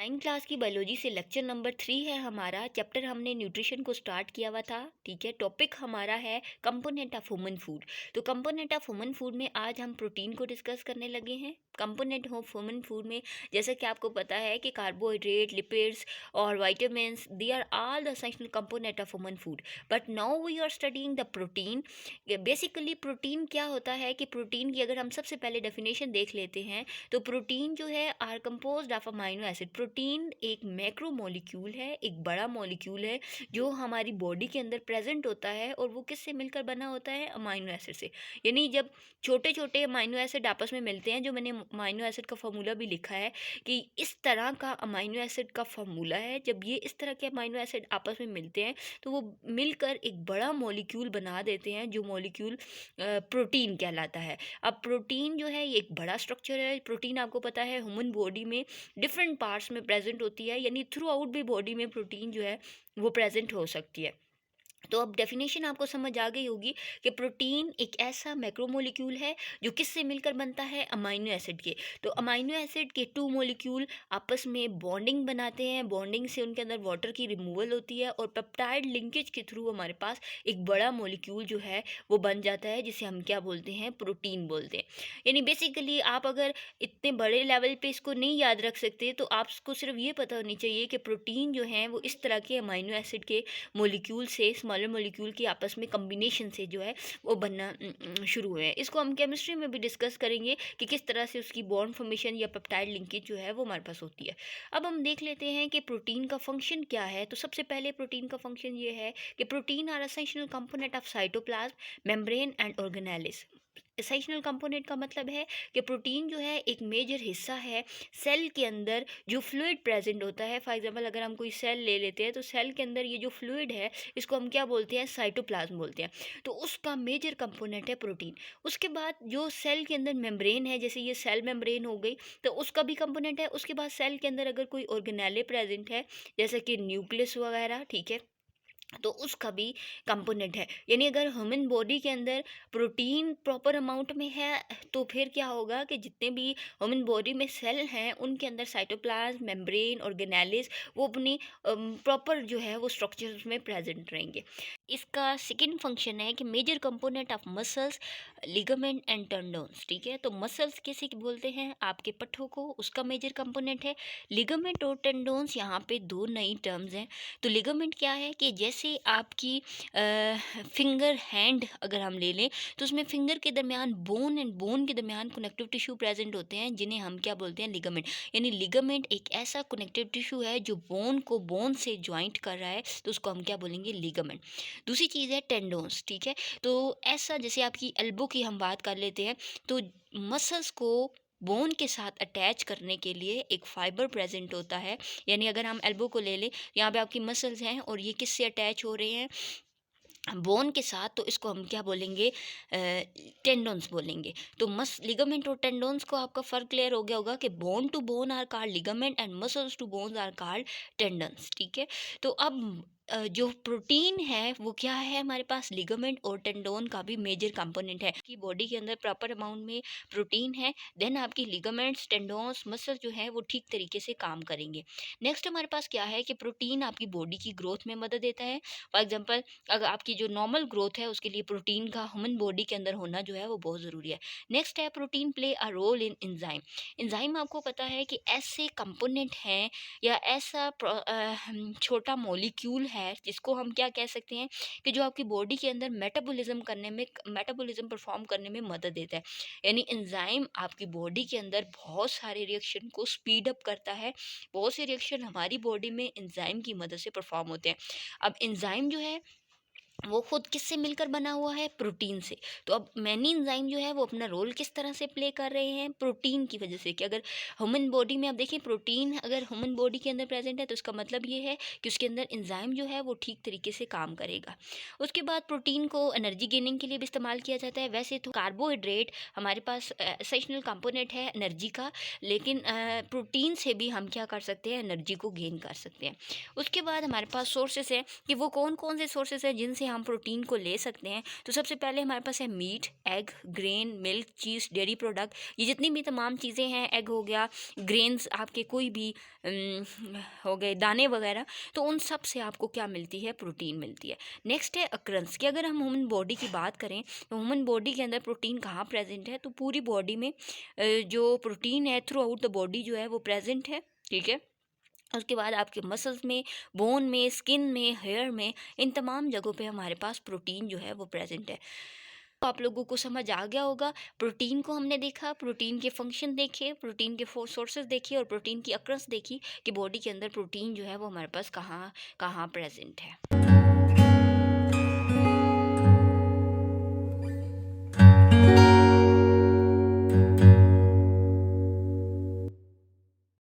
9 class की biology से lecture number 3 है हमारा। चैप्टर हमने न्यूट्रिशन को स्टार्ट किया हुआ था। ठीक है, टॉपिक हमारा है कंपोनेंट ऑफ ह्यूमन फूड। तो कंपोनेंट ऑफ ह्यूमन फूड में आज हम प्रोटीन को डिस्कस करने लगे हैं। कंपोनेंट ऑफ ह्यूमन फूड में जैसे कि आपको पता है कि कार्बोहाइड्रेट, लिपिड्स और vitamins, they are all the essential component of human food. But now we are studying the protein. Basically protein क्या होता है कि प्रोटीन की अगर हम सबसे पहले डेफिनेशन देख लेते हैं तो प्रोटीन जो है are composed of amino acid. Protein एक मैक्रो मॉलिक्यूल है, एक बड़ा मॉलिक्यूल है जो हमारी बॉडी के अंदर प्रेजेंट होता है और वो किससे मिलकर बना होता है? अमाइनो एसिड से। यानी जब छोटे छोटे अमाइनो एसिड आपस में मिलते हैं, जो मैंने अमाइनो एसिड का फार्मूला भी लिखा है कि इस तरह का अमाइनो एसिड का फार्मूला है, जब ये इस तरह के अमाइनो एसिड आपस में मिलते हैं तो वो मिलकर एक बड़ा मॉलिक्यूल बना देते हैं, जो मॉलिक्यूल प्रोटीन कहलाता है। अब प्रोटीन जो है ये एक बड़ा स्ट्रक्चर है। प्रोटीन आपको पता है ह्यूमन बॉडी में डिफरेंट पार्ट्स में प्रेजेंट होती है, यानी थ्रू आउट भी बॉडी में प्रोटीन जो है वो प्रेजेंट हो सकती है। तो अब डेफिनेशन आपको समझ आ गई होगी कि प्रोटीन एक ऐसा मैक्रोमोलिक्यूल है जो किससे मिलकर बनता है? अमाइनो एसिड के। तो अमाइनो एसिड के टू मोलिक्यूल आपस में बॉन्डिंग बनाते हैं, बॉन्डिंग से उनके अंदर वाटर की रिमूवल होती है और पेप्टाइड लिंकेज के थ्रू हमारे पास एक बड़ा मोलिक्यूल जो है वो बन जाता है, जिसे हम क्या बोलते हैं? प्रोटीन बोलते हैं। यानी बेसिकली आप अगर इतने बड़े लेवल पे इसको नहीं याद रख सकते तो आपको सिर्फ ये पता होनी चाहिए कि प्रोटीन जो है वो इस तरह के अमाइनो एसिड के मोलिक्यूल से, स्मॉलर मोलिक्यूल की आपस में कम्बिनेशन से जो है वो बनना शुरू हुए हैं। इसको हम केमिस्ट्री में भी डिस्कस करेंगे कि किस तरह से उसकी बॉन्ड फॉर्मेशन या पेप्टाइड लिंकेज जो है वो हमारे पास होती है। अब हम देख लेते हैं कि प्रोटीन का फंक्शन क्या है। तो सबसे पहले प्रोटीन का फंक्शन ये है कि protein are essential component of cytoplasm, membrane and organelles. Essential component का मतलब है कि प्रोटीन जो है एक मेजर हिस्सा है सेल के अंदर जो फ्लूइड प्रेजेंट होता है। फॉर एग्जांपल अगर हम कोई सेल ले लेते हैं तो सेल के अंदर ये जो फ्लूइड है इसको हम क्या बोलते हैं? साइटोप्लाज्म बोलते हैं। तो उसका मेजर कंपोनेंट है प्रोटीन। उसके बाद जो सेल के अंदर मेम्ब्रेन है, जैसे ये सेल मेम्ब्रेन हो गई, तो उसका भी कंपोनेंट है। उसके बाद सेल के अंदर अगर कोई ऑर्गेनेले प्रेजेंट है जैसे कि न्यूक्लियस वगैरह, ठीक है, तो उसका भी कंपोनेंट है। यानी अगर ह्यूमन बॉडी के अंदर प्रोटीन प्रॉपर अमाउंट में है तो फिर क्या होगा कि जितने भी ह्यूमन बॉडी में सेल हैं उनके अंदर साइटोप्लाज्म, मेम्ब्रेन, ऑर्गेनेलिस वो अपनी प्रॉपर जो है वो स्ट्रक्चर्स में प्रेजेंट रहेंगे। इसका सेकंड फंक्शन है कि major component of muscles, ligament and tendons. ठीक है, तो मसल्स किसे बोलते हैं? आपके पट्ठों को, उसका मेजर कंपोनेंट है। लिगामेंट और टेंडोन्स यहाँ पे दो नई टर्म्स हैं। तो लिगामेंट क्या है कि जैसे आपकी फिंगर हैंड अगर हम ले लें तो उसमें फिंगर के दरमियान बोन एंड बोन के दरमियान कनेक्टिव टिश्यू प्रेजेंट होते हैं, जिन्हें हम क्या बोलते हैं? लिगामेंट। यानी लिगामेंट एक ऐसा कनेक्टिव टिश्यू है जो बोन को बोन से ज्वाइंट कर रहा है, तो उसको हम क्या बोलेंगे? लिगामेंट। दूसरी चीज़ है टेंडोन्स। ठीक है, तो ऐसा जैसे आपकी एल्बो की हम बात कर लेते हैं तो मसल्स को बोन के साथ अटैच करने के लिए एक फाइबर प्रेजेंट होता है। यानी अगर हम एल्बो को ले लें, यहाँ पे आपकी मसल्स हैं और ये किससे अटैच हो रहे हैं? बोन के साथ, तो इसको हम क्या बोलेंगे? टेंडोन्स बोलेंगे। तो मस लिगामेंट और टेंडोन्स को आपका फ़र्क क्लियर हो गया होगा कि bone to bone are called ligament and muscles to bones are called tendons. ठीक है, तो अब जो प्रोटीन है वो क्या है हमारे पास? लिगामेंट और टेंडोन का भी मेजर कंपोनेंट है कि बॉडी के अंदर प्रॉपर अमाउंट में प्रोटीन है, देन आपकी लिगामेंट्स, टेंडोन्स, मसल्स जो है वो ठीक तरीके से काम करेंगे। नेक्स्ट हमारे पास क्या है कि प्रोटीन आपकी बॉडी की ग्रोथ में मदद देता है। फॉर एग्जाम्पल अगर आपकी जो नॉर्मल ग्रोथ है उसके लिए प्रोटीन का ह्यूमन बॉडी के अंदर होना जो है वो बहुत ज़रूरी है। नेक्स्ट है protein play a role in enzyme. Enzyme आपको पता है कि ऐसे कंपोनेंट हैं या ऐसा छोटा मॉलिक्यूल है जिसको हम क्या कह सकते हैं कि जो आपकी बॉडी के अंदर मेटाबॉलिज्म परफॉर्म करने में मदद देता है। यानी एंजाइम आपकी बॉडी के अंदर बहुत सारे रिएक्शन को स्पीड अप करता है। बहुत से रिएक्शन हमारी बॉडी में एंजाइम की मदद से परफॉर्म होते हैं। अब एंजाइम जो है वो खुद किससे मिलकर बना हुआ है? प्रोटीन से। तो अब मैनी एंजाइम जो है वो अपना रोल किस तरह से प्ले कर रहे हैं? प्रोटीन की वजह से। कि अगर ह्यूमन बॉडी में आप देखिए प्रोटीन अगर ह्यूमन बॉडी के अंदर प्रेजेंट है तो उसका मतलब ये है कि उसके अंदर एंजाइम जो है वो ठीक तरीके से काम करेगा। उसके बाद प्रोटीन को एनर्जी गेनिंग के लिए भी इस्तेमाल किया जाता है। वैसे तो कार्बोहाइड्रेट हमारे पास एसेंशियल कंपोनेंट है एनर्जी का, लेकिन प्रोटीन से भी हम क्या कर सकते हैं? एनर्जी को गेन कर सकते हैं। उसके बाद हमारे पास सोर्सेस हैं कि वो कौन कौन से सोर्सेस हैं जिनसे से हम प्रोटीन को ले सकते हैं, तो सबसे पहले हमारे पास है मीट, एग, ग्रेन, मिल्क, चीज़, डेयरी प्रोडक्ट। ये जितनी भी तमाम चीज़ें हैं, एग हो गया, ग्रेन्स आपके कोई भी हो गए दाने वगैरह, तो उन सब से आपको क्या मिलती है? प्रोटीन मिलती है। नेक्स्ट है अक्रंस कि अगर हम ह्यूमन बॉडी की बात करें तो ह्यूमन बॉडी के अंदर प्रोटीन कहाँ प्रेजेंट है? तो पूरी बॉडी में जो प्रोटीन है थ्रू आउट द बॉडी जो है वो प्रेजेंट है, ठीक है। उसके बाद आपके मसल्स में, बोन में, स्किन में, हेयर में, इन तमाम जगहों पे हमारे पास प्रोटीन जो है वो प्रेजेंट है। तो आप लोगों को समझ आ गया होगा, प्रोटीन को हमने देखा, प्रोटीन के फंक्शन देखे, प्रोटीन के सोर्सेज देखे और प्रोटीन की अक्रस देखी कि बॉडी के अंदर प्रोटीन जो है वो हमारे पास कहाँ कहाँ प्रेजेंट है।